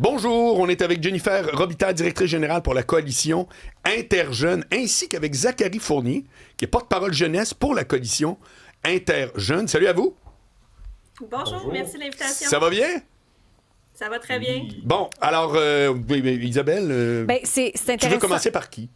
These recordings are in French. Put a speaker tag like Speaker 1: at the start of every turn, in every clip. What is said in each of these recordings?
Speaker 1: Bonjour, on est avec Jennifer Robitaille, directrice générale pour la coalition Interjeunes, ainsi qu'avec Zachary Fournier, qui est porte-parole jeunesse pour la coalition Interjeunes. Salut à vous.
Speaker 2: Bonjour, merci
Speaker 3: Bonjour.
Speaker 2: de l'invitation.
Speaker 1: Ça va bien?
Speaker 2: Ça va très bien.
Speaker 3: Oui.
Speaker 1: Bon, alors, Isabelle,
Speaker 4: C'est
Speaker 1: tu veux
Speaker 4: intéressant.
Speaker 1: commencer par qui?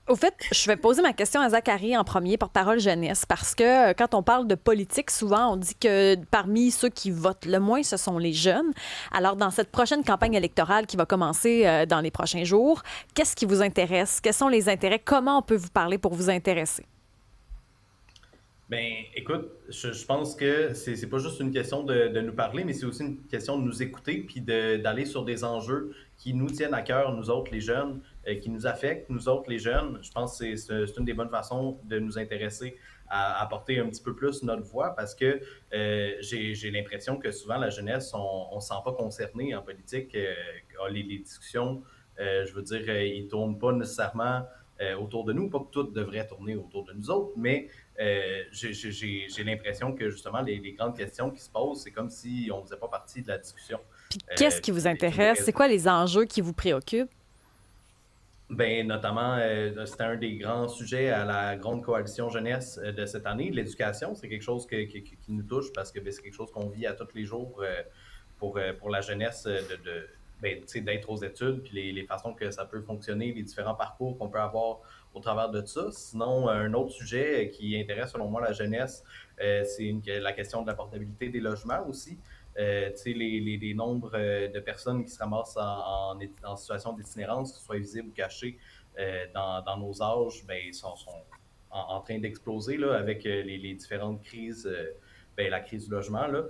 Speaker 4: Au fait, je vais poser ma question à Zachary en premier, porte-parole jeunesse, parce que quand on parle de politique, souvent, on dit que parmi ceux qui votent le moins, ce sont les jeunes. Alors, dans cette prochaine campagne électorale qui va commencer dans les prochains jours, qu'est-ce qui vous intéresse? Quels sont les intérêts? Comment on peut vous parler pour vous intéresser?
Speaker 3: Ben, écoute, je pense que c'est pas juste une question de nous parler, mais c'est aussi une question de nous écouter puis d'aller sur des enjeux qui nous tiennent à cœur, nous autres les jeunes, qui nous affectent, nous autres les jeunes. Je pense que c'est une des bonnes façons de nous intéresser à apporter un petit peu plus notre voix parce que j'ai l'impression que souvent la jeunesse, on se sent pas concerné en politique. Les discussions, je veux dire, ils tournent pas nécessairement autour de nous. Pas que tout devrait tourner autour de nous autres, mais j'ai l'impression que justement les grandes questions qui se posent, c'est comme si on ne faisait pas partie de la discussion.
Speaker 4: Puis qu'est-ce qui vous
Speaker 3: Puis une
Speaker 4: intéresse? C'est
Speaker 3: raison.
Speaker 4: quoi les enjeux qui vous préoccupent?
Speaker 3: Ben, notamment, c'était un des grands sujets à la grande coalition jeunesse de cette année. L'éducation, c'est quelque chose qui nous touche parce que ben, c'est quelque chose qu'on vit à tous les jours pour la jeunesse ben, tu sais, d'être aux études, puis les façons que ça peut fonctionner, les différents parcours qu'on peut avoir au travers de ça. Sinon, un autre sujet qui intéresse selon moi la jeunesse, la question de la portabilité des logements aussi. Tu sais, les nombres de personnes qui se ramassent en situation d'itinérance, que ce soit visible ou caché dans nos âges, ben, ils sont en train d'exploser là, avec les différentes crises, ben, la crise du logement. Là.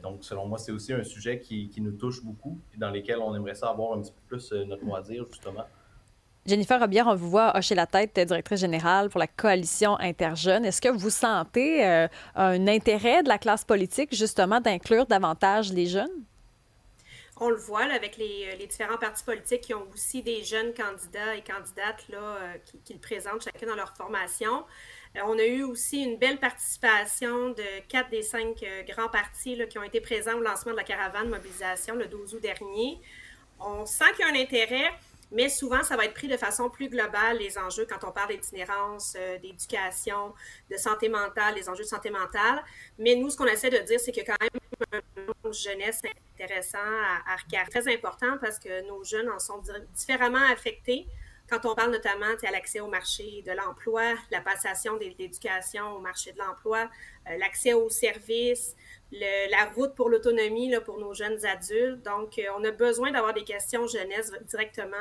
Speaker 3: Donc, selon moi, c'est aussi un sujet qui nous touche beaucoup et dans lesquels on aimerait ça avoir un petit peu plus notre mot à dire, justement.
Speaker 4: Jennifer Robillard, on vous voit hocher la tête, directrice générale pour la coalition Interjeunes. Est-ce que vous sentez un intérêt de la classe politique, justement, d'inclure davantage les jeunes?
Speaker 2: On le voit là, avec les différents partis politiques qui ont aussi des jeunes candidats et candidates là, qui le présentent chacun dans leur formation. On a eu aussi une belle participation de 4 des 5 grands partis là, qui ont été présents au lancement de la caravane mobilisation le 12 août dernier. On sent qu'il y a un intérêt, mais souvent, ça va être pris de façon plus globale, les enjeux, quand on parle d'itinérance, d'éducation, de santé mentale, les enjeux de santé mentale. Mais nous, ce qu'on essaie de dire, c'est qu'il y a quand même un jeunesse intéressant à regarder, très important parce que nos jeunes en sont différemment affectés. Quand on parle notamment à l'accès au marché de l'emploi, la passation de l'éducation au marché de l'emploi, l'accès aux services, la route pour l'autonomie là, pour nos jeunes adultes. Donc, on a besoin d'avoir des questions jeunesse directement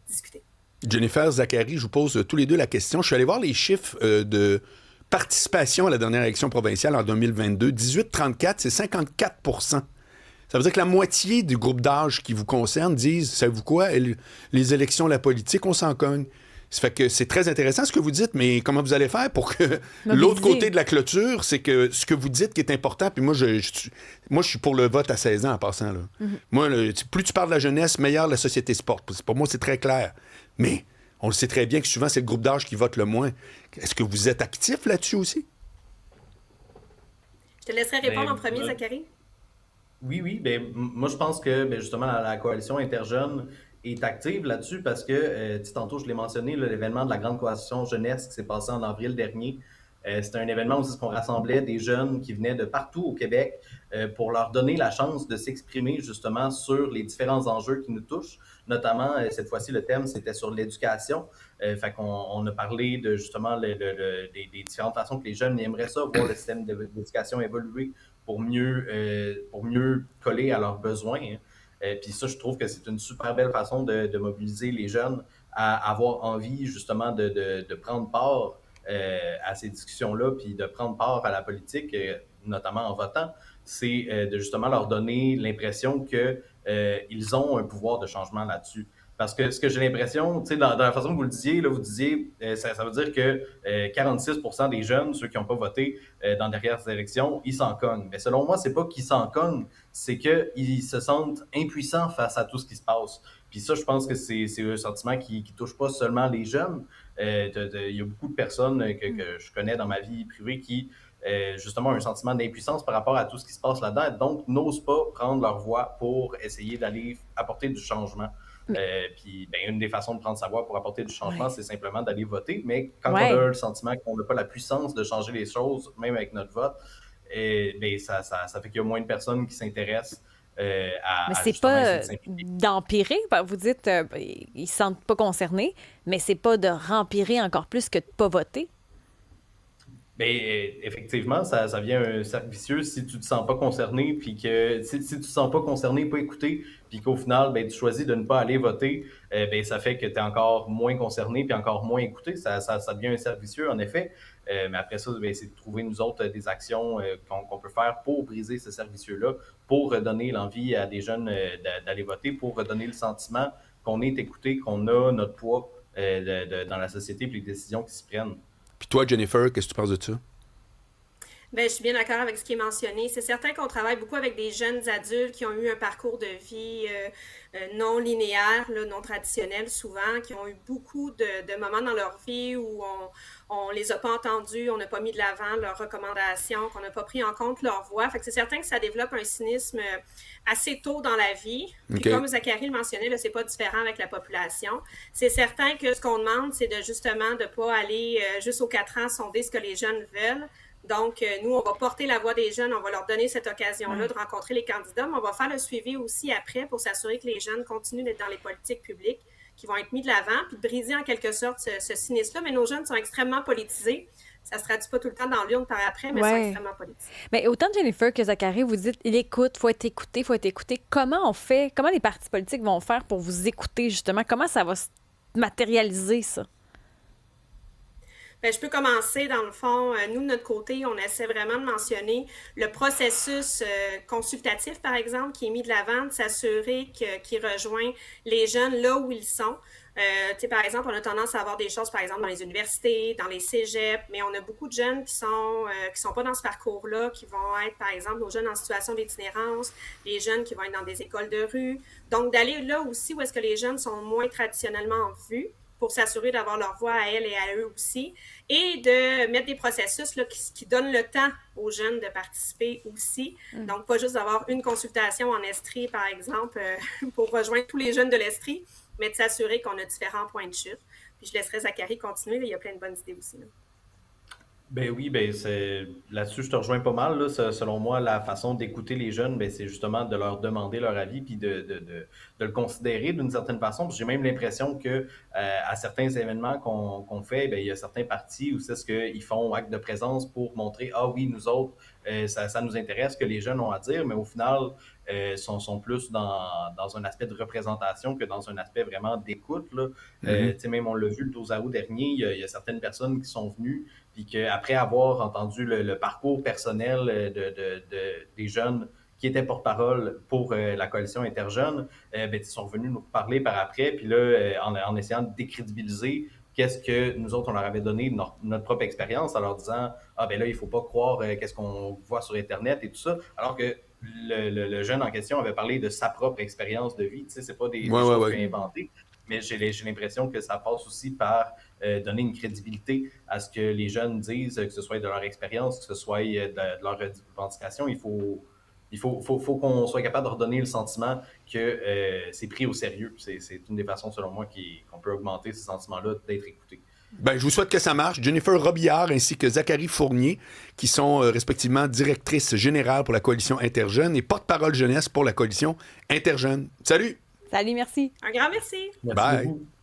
Speaker 2: discutées.
Speaker 1: Jennifer, Zachary, je vous pose tous les deux la question. Je suis allé voir les chiffres de participation à la dernière élection provinciale en 2022. 18-34, c'est 54%. Ça veut dire que la moitié du groupe d'âge qui vous concerne disent, savez-vous quoi, les élections, la politique, on s'en cogne. Ça fait que c'est très intéressant ce que vous dites, mais comment vous allez faire pour que l'autre côté de la clôture, c'est que ce que vous dites qui est important, puis moi, je suis pour le vote à 16 ans en passant. Là. Moi, plus tu parles de la jeunesse, meilleure la société se porte. Pour moi, c'est très clair. Mais on le sait très bien que souvent, c'est le groupe d'âge qui vote le moins. Est-ce que vous êtes actif là-dessus aussi?
Speaker 2: Je te laisserai répondre en
Speaker 3: Ben,
Speaker 2: premier, Zachary.
Speaker 3: oui, oui. Ben, moi, je pense que ben, justement, la coalition Interjeunes est active là-dessus parce que, tu sais, tantôt, je l'ai mentionné, là, l'événement de la grande coalition jeunesse qui s'est passé en avril dernier. C'était un événement aussi qu'on rassemblait des jeunes qui venaient de partout au Québec pour leur donner la chance de s'exprimer justement sur les différents enjeux qui nous touchent. Notamment, cette fois-ci, le thème, c'était sur l'éducation. Fait qu'on on a parlé de justement des différentes façons que les jeunes aimeraient ça, voir le système d'éducation évoluer pour mieux coller à leurs besoins. Hein. Puis ça, je trouve que c'est une super belle façon de mobiliser les jeunes à avoir envie justement de prendre part à ces discussions-là, puis de prendre part à la politique, notamment en votant, c'est de justement leur donner l'impression qu'ils ont un pouvoir de changement là-dessus. Parce que ce que j'ai l'impression, tu sais, dans la façon que vous le disiez, là, vous disiez, ça veut dire que 46% des jeunes, ceux qui n'ont pas voté dans derrière ces élections, ils s'en cognent. Mais selon moi, c'est pas qu'ils s'en cognent, c'est qu'ils se sentent impuissants face à tout ce qui se passe. Puis ça, je pense que c'est un sentiment qui touche pas seulement les jeunes. Il y a beaucoup de personnes que je connais dans ma vie privée qui justement un sentiment d'impuissance par rapport à tout ce qui se passe là-dedans, donc n'osent pas prendre leur voix pour essayer d'aller apporter du changement. Puis une des façons de prendre sa voix pour apporter du changement, c'est simplement d'aller voter. Mais quand on a le sentiment qu'on n'a pas la puissance de changer les choses, même avec notre vote, ça fait qu'il y a moins de personnes qui s'intéressent à.
Speaker 4: Mais c'est pas d'empirer. Vous dites ils ne se sentent pas concernés, mais c'est pas de rempirer encore plus que de ne pas voter.
Speaker 3: Bien, effectivement, ça devient un cercle vicieux si tu ne te sens pas concerné, puis que si tu ne te sens pas concerné, pas écouté, puis qu'au final, tu choisis de ne pas aller voter, ça fait que tu es encore moins concerné, puis encore moins écouté. Ça devient un cercle vicieux, en effet. Mais après ça, c'est de trouver, nous autres, des actions qu'on peut faire pour briser ce cercle vicieux-là, pour redonner l'envie à des jeunes d'aller voter, pour redonner le sentiment qu'on est écouté, qu'on a notre poids dans la société, puis les décisions qui se prennent.
Speaker 1: Puis toi, Jennifer, qu'est-ce que tu penses de ça?
Speaker 2: Bien, je suis bien d'accord avec ce qui est mentionné. C'est certain qu'on travaille beaucoup avec des jeunes adultes qui ont eu un parcours de vie non linéaire, là, non traditionnel souvent, qui ont eu beaucoup de moments dans leur vie où on les a pas entendus, on n'a pas mis de l'avant leurs recommandations, qu'on n'a pas pris en compte leur voix. Fait que c'est certain que ça développe un cynisme assez tôt dans la vie. Puis comme Zachary le mentionnait, là, c'est pas différent avec la population. C'est certain que ce qu'on demande, c'est de justement de pas aller juste aux 4 ans sonder ce que les jeunes veulent. Donc, nous, on va porter la voix des jeunes, on va leur donner cette occasion-là de rencontrer les candidats, mais on va faire le suivi aussi après pour s'assurer que les jeunes continuent d'être dans les politiques publiques, qui vont être mis de l'avant, puis de briser en quelque sorte ce cynisme-là. Mais nos jeunes sont extrêmement politisés. Ça ne se traduit pas tout le temps dans l'urne par après, mais sont extrêmement politisés.
Speaker 4: Mais autant Jennifer que Zachary, vous dites, il écoute, il faut être écouté. Comment on fait, comment les partis politiques vont faire pour vous écouter, justement? Comment ça va se matérialiser, ça?
Speaker 2: Bien, je peux commencer, dans le fond. Nous, de notre côté, on essaie vraiment de mentionner le processus consultatif, par exemple, qui est mis de l'avant, de s'assurer qu'il rejoint les jeunes là où ils sont. Par exemple, on a tendance à avoir des choses, par exemple, dans les universités, dans les cégeps, mais on a beaucoup de jeunes qui sont pas dans ce parcours-là, qui vont être, par exemple, nos jeunes en situation d'itinérance, les jeunes qui vont être dans des écoles de rue. Donc, d'aller là aussi où est-ce que les jeunes sont moins traditionnellement vus, pour s'assurer d'avoir leur voix à elles et à eux aussi, et de mettre des processus là, qui donnent le temps aux jeunes de participer aussi. Donc, pas juste d'avoir une consultation en Estrie, par exemple, pour rejoindre tous les jeunes de l'Estrie, mais de s'assurer qu'on a différents points de chute. Puis je laisserai Zachary continuer, là, il y a plein de bonnes idées aussi. Là.
Speaker 3: Ben oui, là-dessus, je te rejoins pas mal. Là. Selon moi, la façon d'écouter les jeunes, c'est justement de leur demander leur avis puis de le considérer d'une certaine façon. J'ai même l'impression que à certains événements qu'on fait, il y a certains partis où c'est ce qu'ils font acte de présence pour montrer ah oui, nous autres, ça nous intéresse ce que les jeunes ont à dire, mais au final, sont plus dans un aspect de représentation que dans un aspect vraiment d'écoute. Là. Même on l'a vu le 12 août dernier, il y a certaines personnes qui sont venues puis qu'après avoir entendu le parcours personnel des jeunes qui étaient porte-parole pour la coalition Interjeunes, ils sont venus nous parler par après, puis là, en essayant de décrédibiliser qu'est-ce que nous autres, on leur avait donné notre propre expérience, en leur disant « Ah, ben là, il ne faut pas croire qu'est-ce qu'on voit sur Internet et tout ça », alors que le jeune en question avait parlé de sa propre expérience de vie, tu sais, c'est pas des choses inventées. Mais j'ai l'impression que ça passe aussi par donner une crédibilité à ce que les jeunes disent, que ce soit de leur expérience, que ce soit de leur revendication. Il faut qu'on soit capable de redonner le sentiment que c'est pris au sérieux. C'est une des façons, selon moi, qu'on peut augmenter ce sentiment-là d'être écouté.
Speaker 1: Je vous souhaite que ça marche. Jennifer Robillard ainsi que Zachary Fournier, qui sont respectivement directrices générales pour la coalition Interjeunes et porte-parole jeunesse pour la coalition Interjeunes. Salut!
Speaker 4: Salut, merci.
Speaker 2: Un grand merci.
Speaker 3: Merci beaucoup.